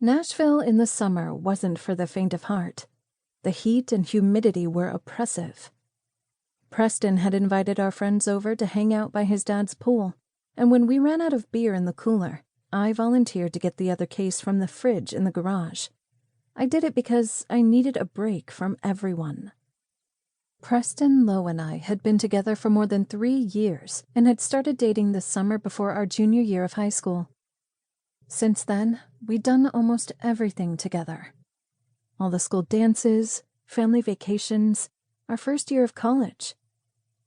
Nashville in the summer wasn't for the faint of heart. The heat and humidity were oppressive. Preston had invited our friends over to hang out by his dad's pool, and when we ran out of beer in the cooler, I volunteered to get the other case from the fridge in the garage. I did it because I needed a break from everyone. Preston, Lowe, and I had been together for more than 3 years and had started dating the summer before our junior year of high school. Since then, we'd done almost everything together. All the school dances, family vacations, our first year of college.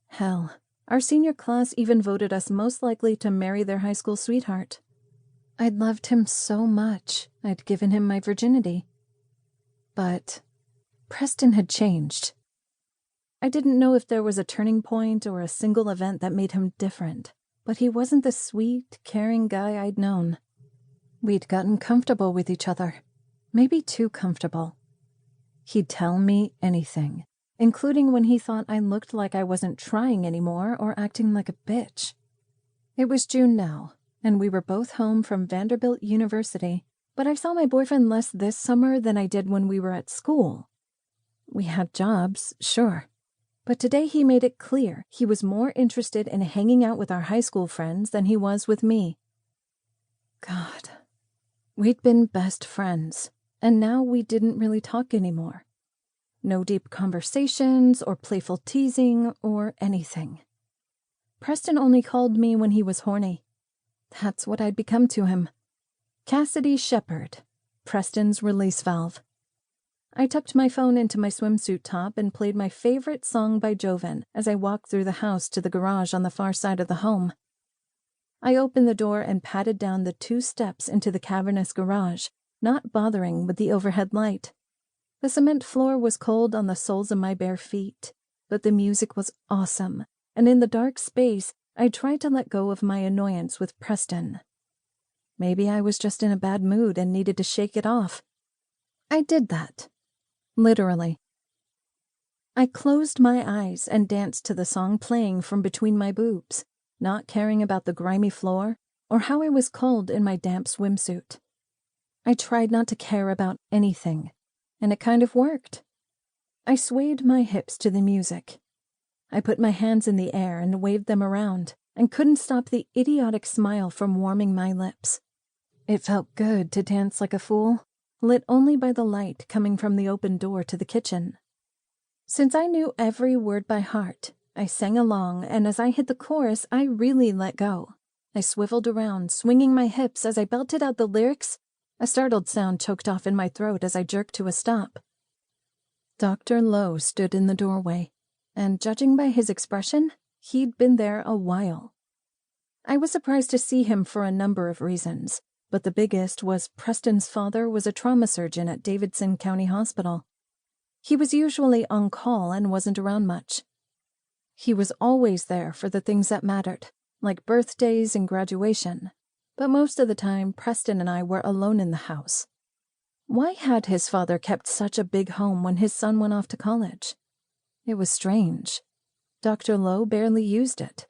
Hell, our senior class even voted us most likely to marry their high school sweetheart. I'd loved him so much, I'd given him my virginity. But Preston had changed. I didn't know if there was a turning point or a single event that made him different, but he wasn't the sweet, caring guy I'd known. We'd gotten comfortable with each other, maybe too comfortable. He'd tell me anything, including when he thought I looked like I wasn't trying anymore or acting like a bitch. It was June now, and we were both home from Vanderbilt University, but I saw my boyfriend less this summer than I did when we were at school. We had jobs, sure, but today he made it clear he was more interested in hanging out with our high school friends than he was with me. God. We'd been best friends, and now we didn't really talk anymore. No deep conversations or playful teasing or anything. Preston only called me when he was horny. That's what I'd become to him. Cassidy Shepard, Preston's release valve. I tucked my phone into my swimsuit top and played my favorite song by Jovan as I walked through the house to the garage on the far side of the home. I opened the door and patted down the 2 steps into the cavernous garage, not bothering with the overhead light. The cement floor was cold on the soles of my bare feet, but the music was awesome, and in the dark space, I tried to let go of my annoyance with Preston. Maybe I was just in a bad mood and needed to shake it off. I did that. Literally. I closed my eyes and danced to the song playing from between my boobs, not caring about the grimy floor or how I was cold in my damp swimsuit. I tried not to care about anything, and it kind of worked. I swayed my hips to the music. I put my hands in the air and waved them around, and couldn't stop the idiotic smile from warming my lips. It felt good to dance like a fool, lit only by the light coming from the open door to the kitchen. Since I knew every word by heart, I sang along, and as I hit the chorus, I really let go. I swiveled around, swinging my hips as I belted out the lyrics. A startled sound choked off in my throat as I jerked to a stop. Dr. Lowe stood in the doorway, and judging by his expression, he'd been there a while. I was surprised to see him for a number of reasons, but the biggest was Preston's father was a trauma surgeon at Davidson County Hospital. He was usually on call and wasn't around much. He was always there for the things that mattered, like birthdays and graduation, but most of the time Preston and I were alone in the house. Why had his father kept such a big home when his son went off to college? It was strange. Dr. Lowe barely used it.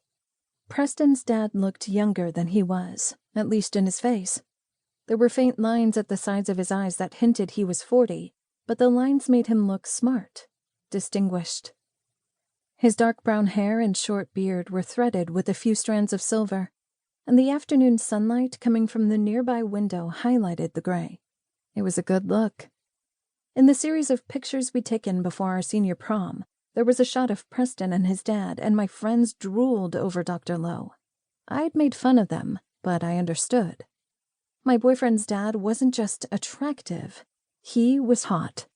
Preston's dad looked younger than he was, at least in his face. There were faint lines at the sides of his eyes that hinted he was 40, but the lines made him look smart, distinguished. His dark brown hair and short beard were threaded with a few strands of silver, and the afternoon sunlight coming from the nearby window highlighted the gray. It was a good look. In the series of pictures we'd taken before our senior prom, there was a shot of Preston and his dad, and my friends drooled over Dr. Lowe. I'd made fun of them, but I understood. My boyfriend's dad wasn't just attractive. He was hot.